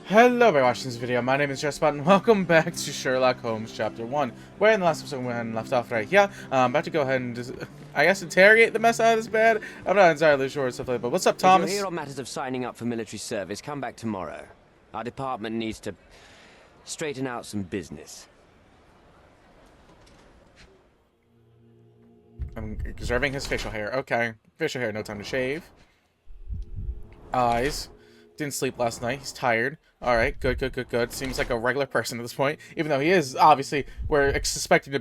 Hello everybody watching this video, my name is Jespot and welcome back to Sherlock Holmes Chapter 1. Where in the last episode we went and left off right here. I'm about to go ahead and just, I guess, interrogate the mess out of this bed. I'm not entirely sure stuff like that, but what's up, Thomas? If you're here on matters of signing up for military service, come back tomorrow. Our department needs to straighten out some business. I'm observing his facial hair. Okay. Facial hair, no time to shave. Eyes. Didn't sleep last night. He's tired. Alright, good. Seems like a regular person at this point. Even though he is, obviously, we're suspecting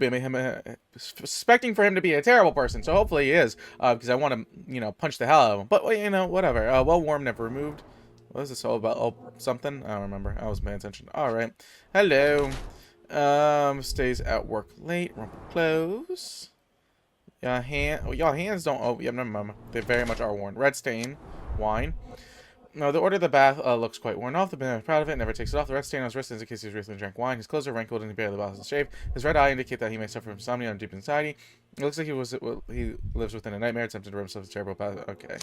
suspecting for him to be a terrible person. So hopefully he is. Because I want to, punch the hell out of him. But, whatever. Well warm, never removed. What is this all about? Oh, something? I don't remember. I wasn't paying attention. Alright. Hello. Stays at work late. Rumple clothes. Y'all hands don't... Oh, yeah, never. They very much are worn. Red stain. Wine. No, the order of the bath looks quite worn off. The man is proud of it, never takes it off. The red stain on his wrist indicates he's recently drank wine. His clothes are wrinkled and he barely bothers to shave. His red eye indicate that he may suffer from insomnia and deep anxiety. It looks like he lives within a nightmare, attempting to rid himself of terrible bath. Okay.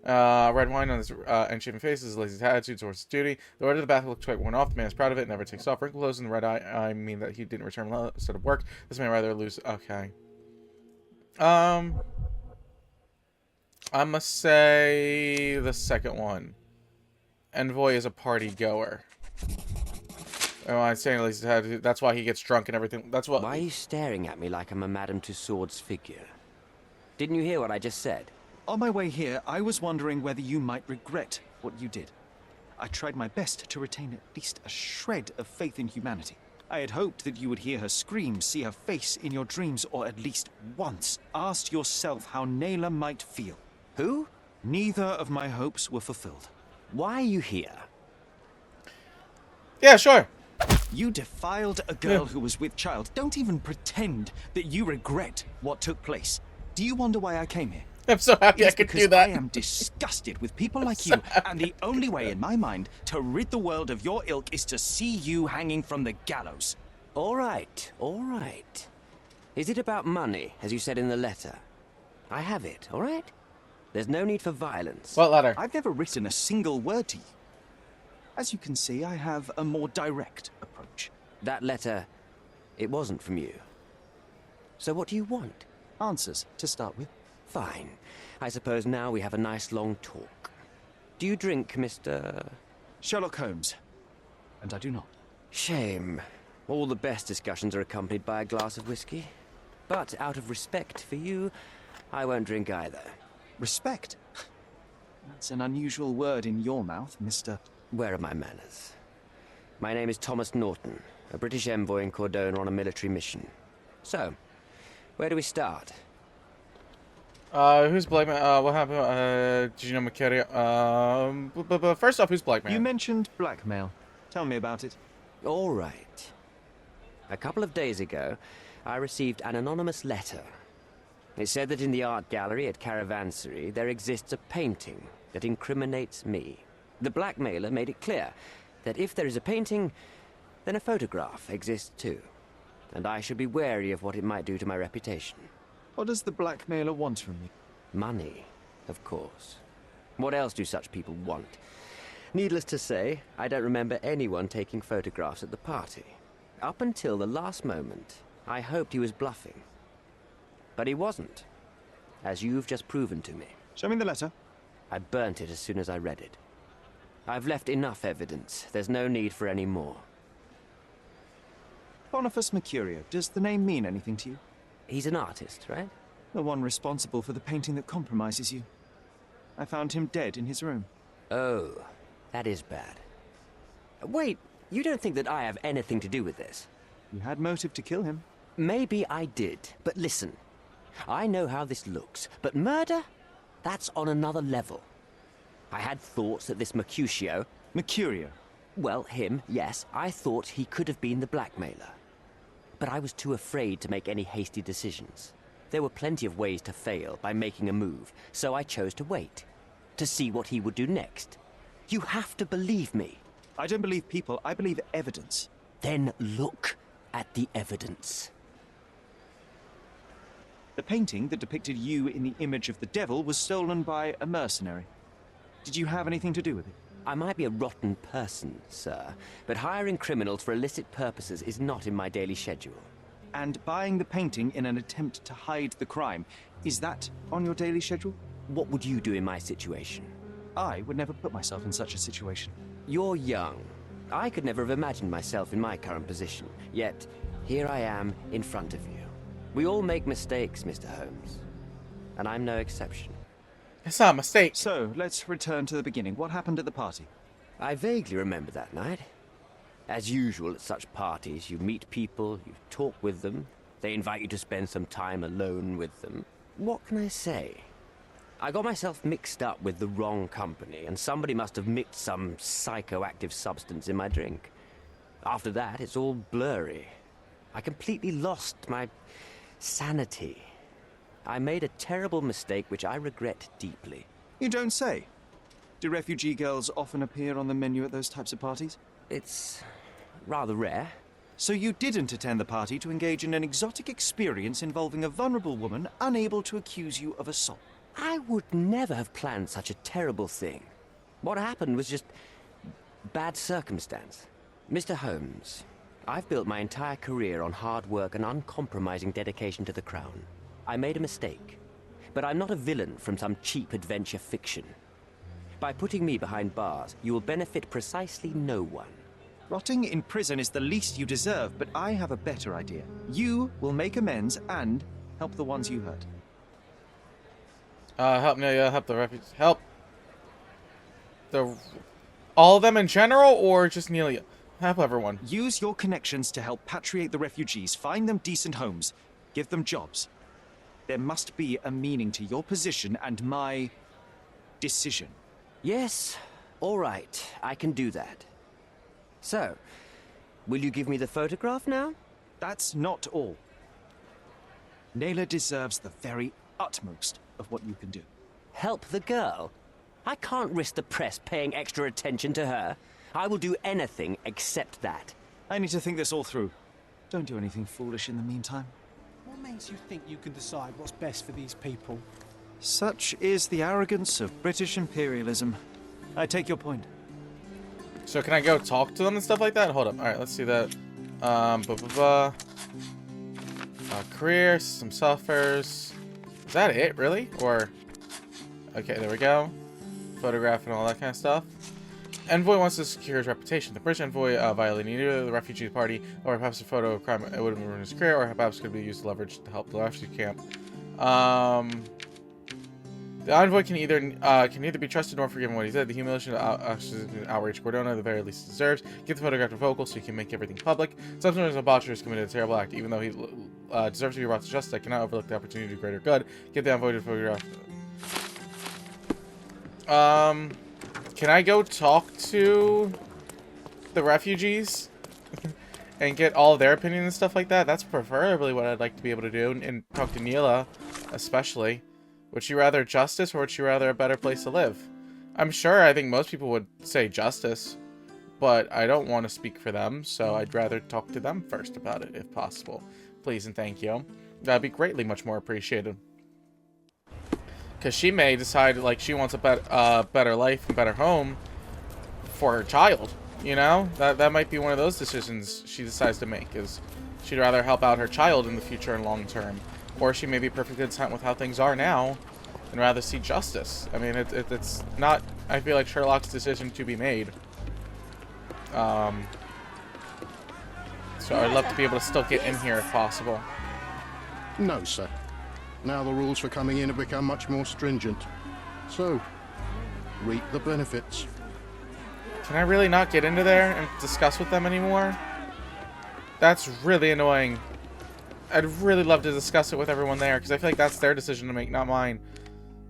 Red wine on his unshaven face is a lazy attitude towards duty. The order of the bath looks quite worn off. The man is proud of it, never takes it off. Wrinkled clothes and the red eye, I mean that he didn't return instead of work. This man rather lose. Okay. I must say the second one. Envoy is a party goer. Oh, I'm saying that's why he gets drunk and everything. That's what. Why are you staring at me like I'm a Madame Tussauds figure? Didn't you hear what I just said? On my way here, I was wondering whether you might regret what you did. I tried my best to retain at least a shred of faith in humanity. I had hoped that you would hear her scream, see her face in your dreams, or at least once asked yourself how Naylor might feel. Who? Neither of my hopes were fulfilled. Why are you here? Yeah, sure. You defiled a girl who was with child. Don't even pretend that you regret what took place. Do you wonder why I came here? I'm so happy I could do that. I am disgusted with people like you, and the only way in my mind to rid the world of your ilk is to see you hanging from the gallows. All right. Is it about money, as you said in the letter? I have it, all right? There's no need for violence. What letter? I've never written a single word to you. As you can see, I have a more direct approach. That letter, it wasn't from you. So what do you want? Answers, to start with. Fine. I suppose now we have a nice long talk. Do you drink, Mr. Sherlock Holmes. And I do not. Shame. All the best discussions are accompanied by a glass of whiskey. But out of respect for you, I won't drink either. Respect? That's an unusual word in your mouth, Mr. Where are my manners? My name is Thomas Norton, a British envoy in Cordona on a military mission. So, where do we start? Who's blackmail? What happened? Did you know McCary? But first off, who's blackmail? You mentioned blackmail. Tell me about it. All right. A couple of days ago, I received an anonymous letter. It said that in the art gallery at Caravansary there exists a painting that incriminates me. The blackmailer made it clear that if there is a painting, then a photograph exists too. And I should be wary of what it might do to my reputation. What does the blackmailer want from me? Money, of course. What else do such people want? Needless to say, I don't remember anyone taking photographs at the party. Up until the last moment, I hoped he was bluffing. But he wasn't, as you've just proven to me. Show me the letter. I burnt it as soon as I read it. I've left enough evidence. There's no need for any more. Boniface Mercurio. Does the name mean anything to you? He's an artist, right? The one responsible for the painting that compromises you. I found him dead in his room. Oh, that is bad. Wait, you don't think that I have anything to do with this? You had motive to kill him. Maybe I did, but listen. I know how this looks, but murder? That's on another level. I had thoughts that this Mercutio... Mercurio? Well, him, yes. I thought he could have been the blackmailer. But I was too afraid to make any hasty decisions. There were plenty of ways to fail by making a move, so I chose to wait. To see what he would do next. You have to believe me. I don't believe people, I believe evidence. Then look at the evidence. The painting that depicted you in the image of the devil was stolen by a mercenary. Did you have anything to do with it? I might be a rotten person, sir, but hiring criminals for illicit purposes is not in my daily schedule. And buying the painting in an attempt to hide the crime, is that on your daily schedule? What would you do in my situation? I would never put myself in such a situation. You're young. I could never have imagined myself in my current position. Yet, here I am in front of you. We all make mistakes, Mr. Holmes. And I'm no exception. It's not a mistake. So, let's return to the beginning. What happened at the party? I vaguely remember that night. As usual at such parties, you meet people, you talk with them, they invite you to spend some time alone with them. What can I say? I got myself mixed up with the wrong company, and somebody must have mixed some psychoactive substance in my drink. After that, it's all blurry. I completely lost my sanity. I made a terrible mistake which I regret deeply. You don't say. Do refugee girls often appear on the menu at those types of parties? It's rather rare. So you didn't attend the party to engage in an exotic experience involving a vulnerable woman unable to accuse you of assault? I would never have planned such a terrible thing. What happened was just bad circumstance. Mr. Holmes, I've built my entire career on hard work and uncompromising dedication to the Crown. I made a mistake, but I'm not a villain from some cheap adventure fiction. By putting me behind bars, you will benefit precisely no one. Rotting in prison is the least you deserve, but I have a better idea. You will make amends and help the ones you hurt. Help Nelia, help the refugees. Help all of them in general, or just Nelia? Help everyone. Use your connections to help patriate the refugees, find them decent homes, give them jobs. There must be a meaning to your position and my decision. Yes, all right, I can do that. So, will you give me the photograph now? That's not all. Naylor deserves the very utmost of what you can do. Help the girl? I can't risk the press paying extra attention to her. I will do anything except that. I need to think this all through. Don't do anything foolish in the meantime. What makes you think you can decide what's best for these people? Such is the arrogance of British imperialism. I take your point. So can I go talk to them and stuff like that? Hold up. All right, let's see that. Career, some suffers. Is that it, really? Or okay, there we go. Photograph and all that kind of stuff. Envoy wants to secure his reputation. The British envoy violating either the refugee party or perhaps a photo of crime. It would have ruined his career, or perhaps could be used to leverage to help the refugee camp. The envoy can either be trusted nor forgiven what he said. The humiliation outrage Cordona, the very least deserves. Get the photograph to Vocal so he can make everything public. Sometimes a botcher has committed a terrible act. Even though he deserves to be brought to justice, I cannot overlook the opportunity to do greater good. Get the envoy to photograph. Can I go talk to the refugees and get all their opinions and stuff like that? That's preferably what I'd like to be able to do, and talk to Neela, especially. Would she rather justice, or would she rather a better place to live? I think most people would say justice, but I don't want to speak for them, so I'd rather talk to them first about it, if possible. Please and thank you. That'd be greatly much more appreciated. Because she may decide, like, she wants a better life and better home for her child, you know? That might be one of those decisions she decides to make, is she'd rather help out her child in the future and long term. Or she may be perfectly content with how things are now and rather see justice. I mean, it's not, I feel like, Sherlock's decision to be made. So I'd love to be able to still get in here if possible. No, sir. Now the rules for coming in have become much more stringent. So, reap the benefits. Can I really not get into there and discuss with them anymore? That's really annoying. I'd really love to discuss it with everyone there, because I feel like that's their decision to make, not mine.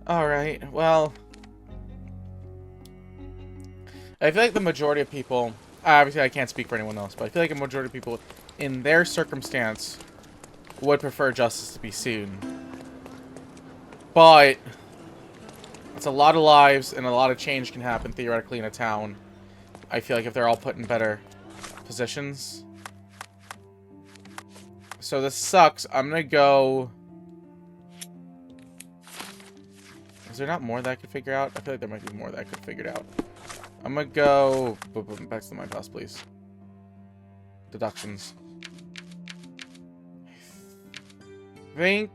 Alright, well... I feel like the majority of people... Obviously, I can't speak for anyone else, but I feel like a majority of people in their circumstance would prefer justice to be seen. But... it's a lot of lives, and a lot of change can happen, theoretically, in a town. I feel like if they're all put in better positions... So this sucks. I'm gonna go... Is there not more that I could figure out? I feel like there might be more that I could figure out. I'm gonna go back to the mind class, please. Deductions. I think.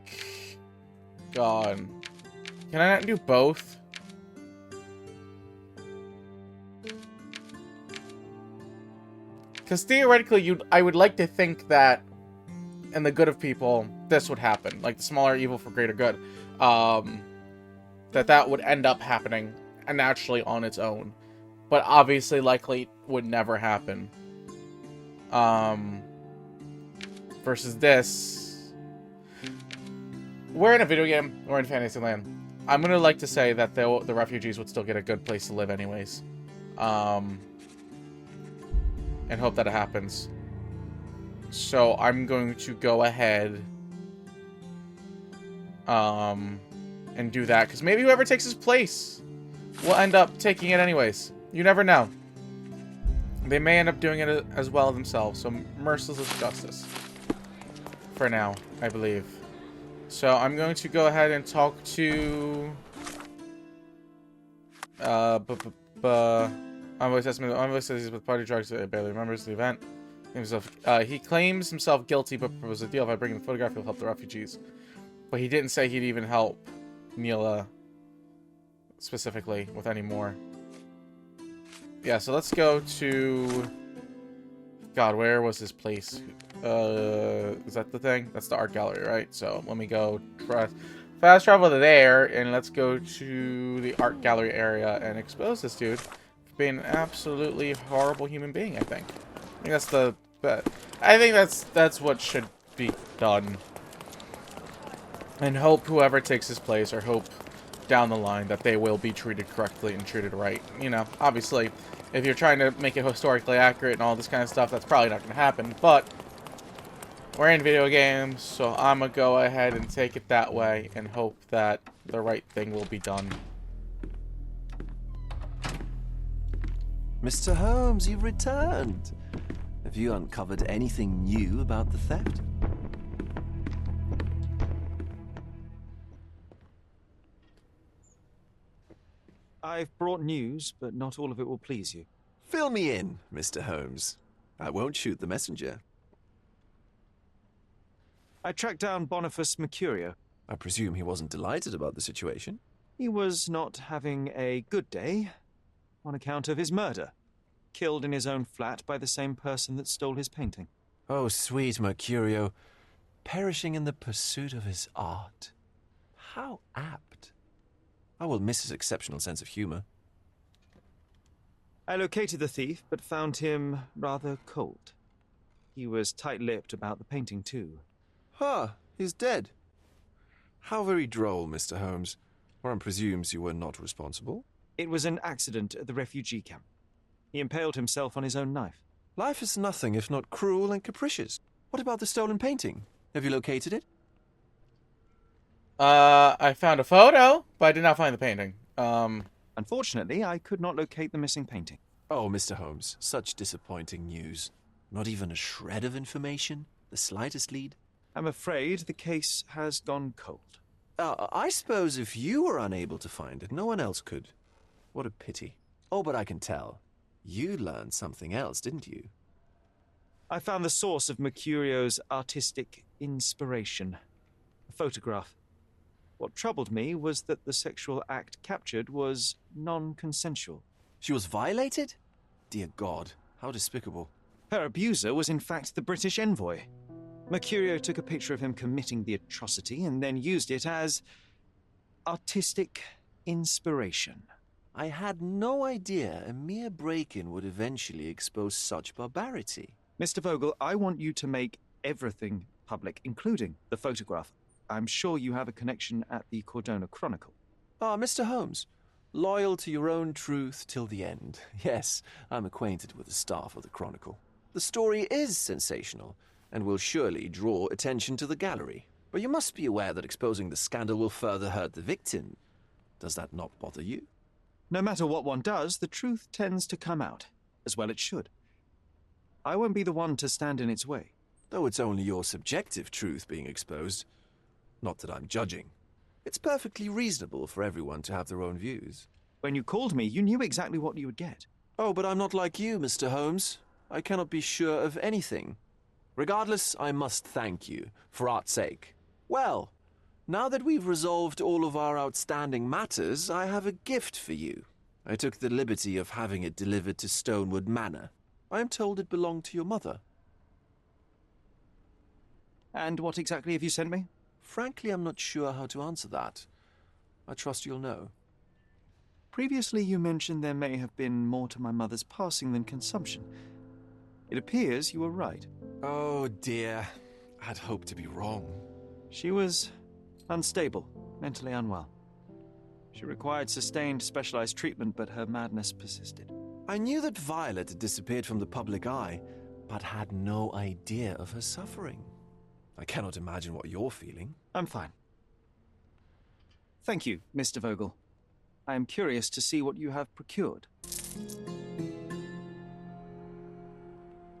God. Can I not do both? Because theoretically, I would like to think that, in the good of people, this would happen. Like the smaller evil for greater good. That would end up happening naturally on its own. But obviously, likely would never happen. Versus this. We're in a video game. We're in Fantasyland. I'm gonna like to say that the refugees would still get a good place to live anyways. And hope that it happens. So I'm going to go ahead and do that, because maybe whoever takes his place will end up taking it anyways. You never know. They may end up doing it as well themselves. So merciless justice. For now, I believe. So I'm going to go ahead and talk to Envoy says he's with party drugs. Barely remembers the event. He claims himself guilty, but proposes a deal. If I bring the photograph, he'll help the refugees. But he didn't say he'd even help Mila specifically with any more. Yeah, so let's go to... God, where was this place? Is that the thing? That's the art gallery, right? So let me go fast travel to there, and let's go to the art gallery area and expose this dude for being an absolutely horrible human being, I think. I think that's the... I think that's what should be done. And hope whoever takes his place, or hope down the line that they will be treated correctly and treated right. You know, obviously, if you're trying to make it historically accurate and all this kind of stuff, that's probably not going to happen. But we're in video games, so I'm going to go ahead and take it that way and hope that the right thing will be done. Mr. Holmes, you've returned. Have you uncovered anything new about the theft? I've brought news, but not all of it will please you. Fill me in, Mr. Holmes. I won't shoot the messenger. I tracked down Boniface Mercurio. I presume he wasn't delighted about the situation. He was not having a good day on account of his murder. Killed in his own flat by the same person that stole his painting. Oh, sweet Mercurio. Perishing in the pursuit of his art. How apt. I will miss his exceptional sense of humor. I located the thief, but found him rather cold. He was tight-lipped about the painting, too. Huh, he's dead. How very droll, Mr. Holmes. Warren presumes you were not responsible. It was an accident at the refugee camp. He impaled himself on his own knife. Life is nothing if not cruel and capricious. What about the stolen painting? Have you located it? I found a photo, but I did not find the painting. Unfortunately, I could not locate the missing painting. Oh, Mr. Holmes, such disappointing news. Not even a shred of information? The slightest lead? I'm afraid the case has gone cold. I suppose if you were unable to find it, no one else could. What a pity. Oh, but I can tell. You learned something else, didn't you? I found the source of Mercurio's artistic inspiration. A photograph. What troubled me was that the sexual act captured was non-consensual. She was violated? Dear God, how despicable. Her abuser was in fact the British envoy. Mercurio took a picture of him committing the atrocity and then used it as artistic inspiration. I had no idea a mere break-in would eventually expose such barbarity. Mr. Vogel, I want you to make everything public, including the photograph. I'm sure you have a connection at the Cordona Chronicle. Ah, Mr. Holmes. Loyal to your own truth till the end. Yes, I'm acquainted with the staff of the Chronicle. The story is sensational, and will surely draw attention to the gallery. But you must be aware that exposing the scandal will further hurt the victim. Does that not bother you? No matter what one does, the truth tends to come out, as well it should. I won't be the one to stand in its way. Though it's only your subjective truth being exposed. Not that I'm judging. It's perfectly reasonable for everyone to have their own views. When you called me, you knew exactly what you would get. Oh, but I'm not like you, Mr. Holmes. I cannot be sure of anything. Regardless, I must thank you, for art's sake. Well, now that we've resolved all of our outstanding matters, I have a gift for you. I took the liberty of having it delivered to Stonewood Manor. I am told it belonged to your mother. And what exactly have you sent me? Frankly, I'm not sure how to answer that. I trust you'll know. Previously, you mentioned there may have been more to my mother's passing than consumption. It appears you were right. Oh dear, I'd hoped to be wrong. She was unstable, mentally unwell. She required sustained specialized treatment, but her madness persisted. I knew that Violet had disappeared from the public eye, but had no idea of her suffering. I cannot imagine what you're feeling. I'm fine. Thank you, Mr. Vogel. I am curious to see what you have procured.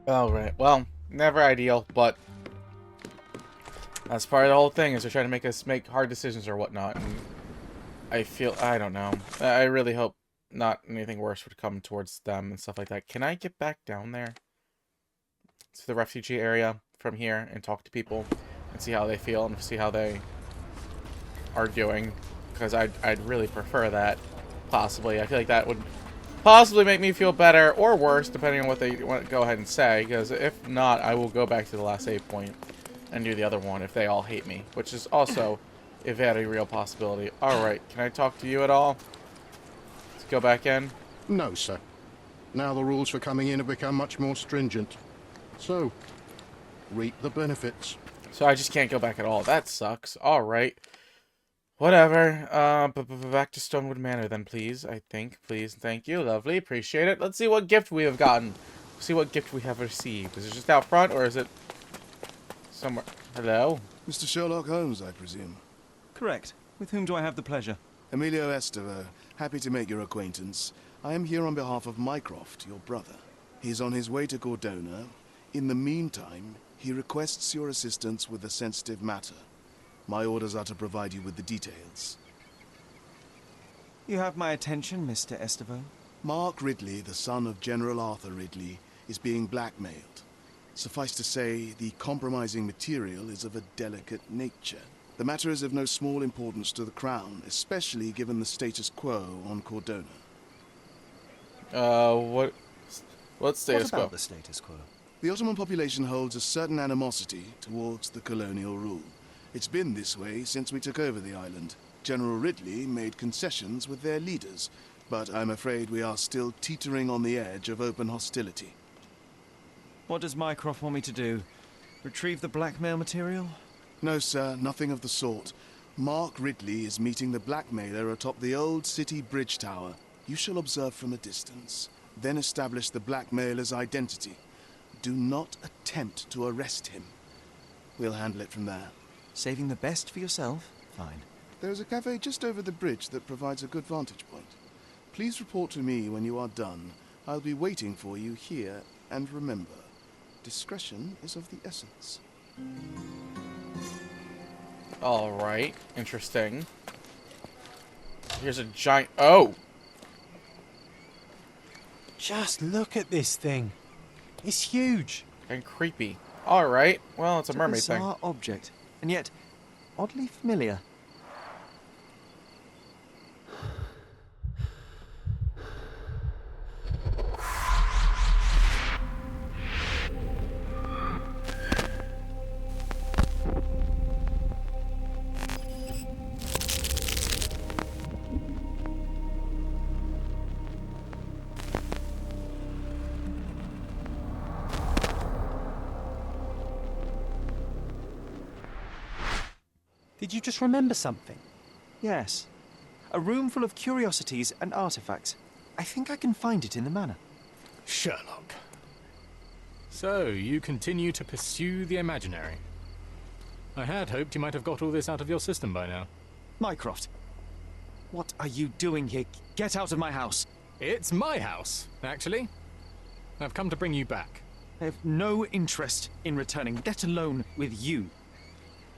All right. Well, never ideal, but that's part of the whole thing. Is they're trying to make us make hard decisions or whatnot. And I don't know. I really hope not anything worse would come towards them and stuff like that. Can I get back down there to the refugee area from here and talk to people and see how they feel and see how they are doing? Because I'd really prefer that, possibly. I feel like that would possibly make me feel better or worse, depending on what they want to go ahead and say. Because if not, I will go back to the last save point and do the other one if they all hate me, which is also a very real possibility. Alright, can I talk to you at all? Let's go back in. No, sir. Now the rules for coming in have become much more stringent. So, reap the benefits. So I just can't go back at all. That sucks. Alright. Whatever. Back to Stonewood Manor then, please. I think. Please. Thank you. Lovely. Appreciate it. Let's see what gift we have gotten. See what gift we have received. Is it just out front, or is it somewhere? Hello? Mr. Sherlock Holmes, I presume. Correct. With whom do I have the pleasure? Emilio Estevaux, happy to make your acquaintance. I am here on behalf of Mycroft, your brother. He's on his way to Cordona. In the meantime, he requests your assistance with a sensitive matter. My orders are to provide you with the details. You have my attention, Mr. Estevaux. Mark Ridley, the son of General Arthur Ridley, is being blackmailed. Suffice to say, the compromising material is of a delicate nature. The matter is of no small importance to the Crown, especially given the status quo on Cordona. What status What about quo? the status quo? The Ottoman population holds a certain animosity towards the colonial rule. It's been this way since we took over the island. General Ridley made concessions with their leaders, but I'm afraid we are still teetering on the edge of open hostility. What does Mycroft want me to do? Retrieve the blackmail material? No, sir, nothing of the sort. Mark Ridley is meeting the blackmailer atop the old city bridge tower. You shall observe from a distance, then establish the blackmailer's identity. Do not attempt to arrest him. We'll handle it from there. Saving the best for yourself? Fine. There is a cafe just over the bridge that provides a good vantage point. Please report to me when you are done. I'll be waiting for you here, and remember, discretion is of the essence. Alright. Interesting. Here's a giant... Oh! Just look at this thing. It's huge. And creepy. Alright. Well, it's a mermaid thing. Bizarre object, and yet oddly familiar. Did you just remember something? Yes. A room full of curiosities and artifacts. I think I can find it in the manor. Sherlock. So, you continue to pursue the imaginary. I had hoped you might have got all this out of your system by now. Mycroft, what are you doing here? Get out of my house. It's my house, actually. I've come to bring you back. I have no interest in returning, let alone with you.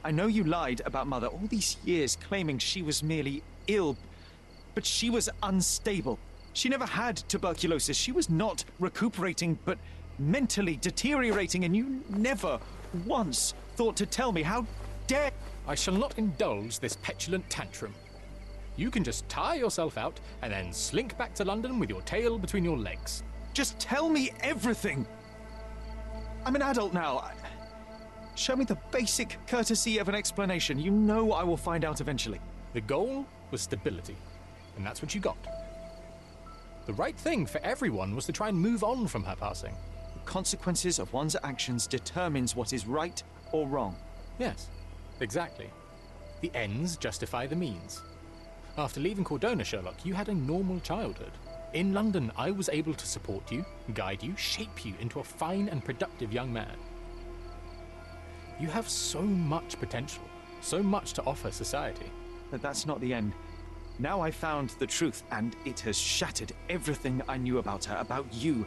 I know you lied about Mother all these years, claiming she was merely ill, but she was unstable. She never had tuberculosis. She was not recuperating, but mentally deteriorating, and you never once thought to tell me. How dare... I shall not indulge this petulant tantrum. You can just tire yourself out and then slink back to London with your tail between your legs. Just tell me everything! I'm an adult now. Show me the basic courtesy of an explanation. You know I will find out eventually. The goal was stability, and that's what you got. The right thing for everyone was to try and move on from her passing. The consequences of one's actions determines what is right or wrong. Yes, exactly. The ends justify the means. After leaving Cordona, Sherlock, you had a normal childhood. In London, I was able to support you, guide you, shape you into a fine and productive young man. You have so much potential, so much to offer society. But that's not the end. Now I found the truth, and it has shattered everything I knew about her, about you,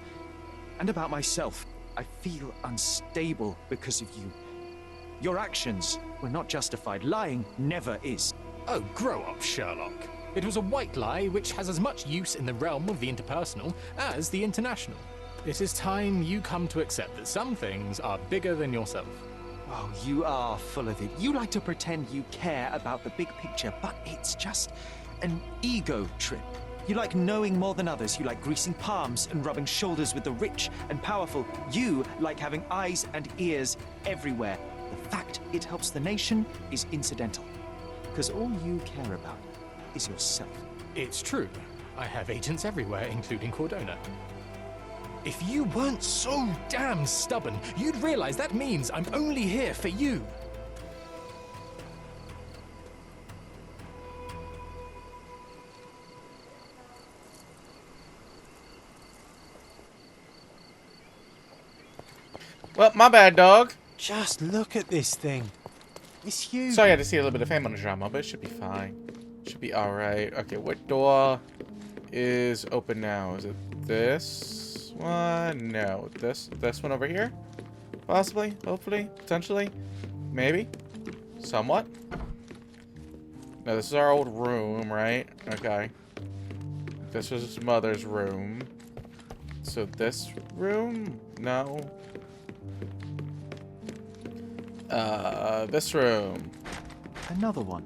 and about myself. I feel unstable because of you. Your actions were not justified. Lying never is. Oh, grow up, Sherlock. It was a white lie which has as much use in the realm of the interpersonal as the international. It is time you come to accept that some things are bigger than yourself. Oh, you are full of it. You like to pretend you care about the big picture, but it's just an ego trip. You like knowing more than others. You like greasing palms and rubbing shoulders with the rich and powerful. You like having eyes and ears everywhere. The fact it helps the nation is incidental, because all you care about is yourself. It's true. I have agents everywhere, including Cordona. If you weren't so damn stubborn, you'd realize that means I'm only here for you. Well, my bad, dog. Just look at this thing. It's huge. Sorry I had to see a little bit of family drama, but it should be fine. Should be alright. Okay, what door is open now? Is it this one? No. This one over here? Possibly? Hopefully? Potentially? Maybe? Somewhat? No, this is our old room, right? Okay. This was his mother's room. So this room? No. This room. Another one.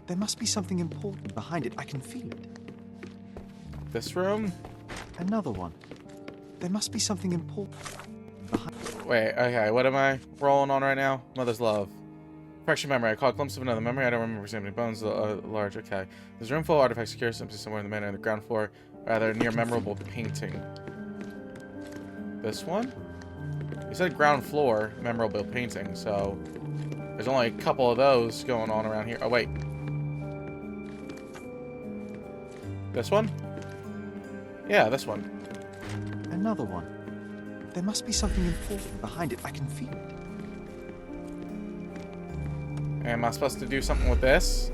There must be something important behind it. I can feel it. This room? Another one. There must be something important behind it. Wait, okay, what am I rolling on right now? Mother's love. Fractured memory. I caught a glimpse of another memory. I don't remember examining bones. Large. Okay. There's a room full of artifacts secure simply somewhere in the manor on the ground floor. Rather near memorable painting. This one? You said ground floor, memorable painting, so there's only a couple of those going on around here. Oh, wait. This one? Yeah, this one. Another one. There must be something important behind it. I can feel it. Am I supposed to do something with this?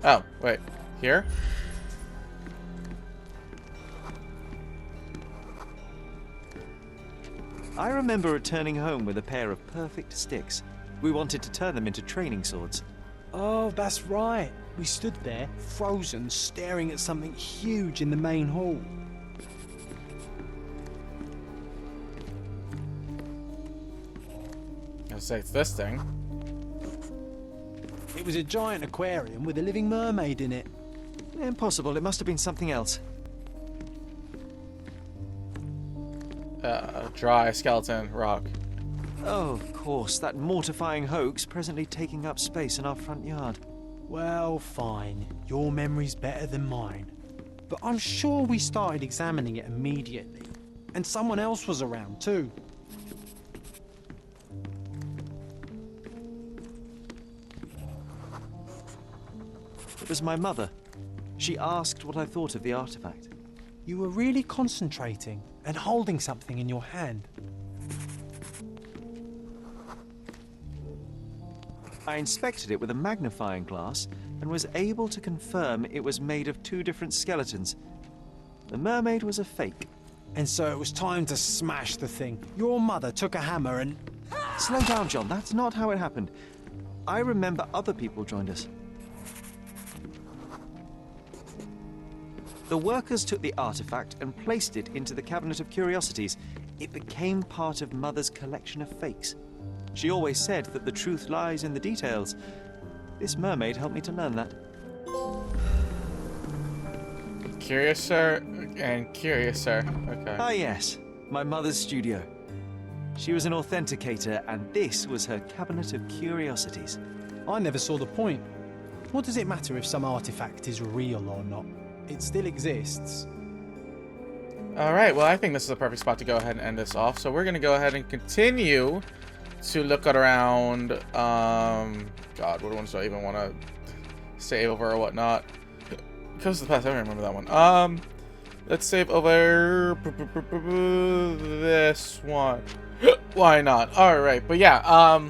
Oh, wait. Here? I remember returning home with a pair of perfect sticks. We wanted to turn them into training swords. Oh, that's right. We stood there, frozen, staring at something huge in the main hall. I'll say it's this thing. It was a giant aquarium with a living mermaid in it. Impossible. It must have been something else. Dry skeleton rock. Oh, of course. That mortifying hoax presently taking up space in our front yard. Well, fine. Your memory's better than mine. But I'm sure we started examining it immediately. And someone else was around too. It was my mother. She asked what I thought of the artifact. You were really concentrating and holding something in your hand. I inspected it with a magnifying glass and was able to confirm it was made of two different skeletons. The mermaid was a fake. And so it was time to smash the thing. Your mother took a hammer and... Slow down, John. That's not how it happened. I remember other people joined us. The workers took the artifact and placed it into the Cabinet of Curiosities. It became part of Mother's collection of fakes. She always said that the truth lies in the details. This mermaid helped me to learn that. Curious, sir, and curious, sir. Okay. Ah, yes, my mother's studio. She was an authenticator, and this was her Cabinet of Curiosities. I never saw the point. What does it matter if some artifact is real or not? It still exists. Alright, well, I think this is a perfect spot to go ahead and end this off. So we're going to go ahead and continue to look at around, God, what ones do I even want to save over or whatnot? Goes to the past, I don't remember that one. Let's save over this one. Why not? Alright, but yeah, I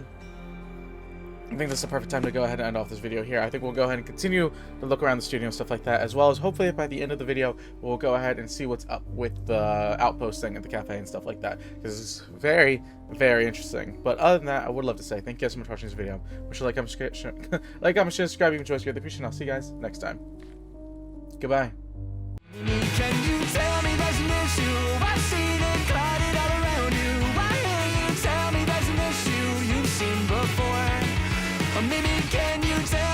think this is the perfect time to go ahead and end off this video here. I think we'll go ahead and continue to look around the studio and stuff like that, as well as hopefully by the end of the video, we'll go ahead and see what's up with the outpost thing at the cafe and stuff like that, because it's very, very interesting. But other than that, I would love to say thank you guys so much for watching this video. Make sure to like, comment, share, subscribe if you enjoyed. Really appreciate it. I'll see you guys next time. Goodbye. Can you tell me there's an issue? I've seen it crowded all around you. Why can't you tell me there's an issue you've seen before? Or maybe can you tell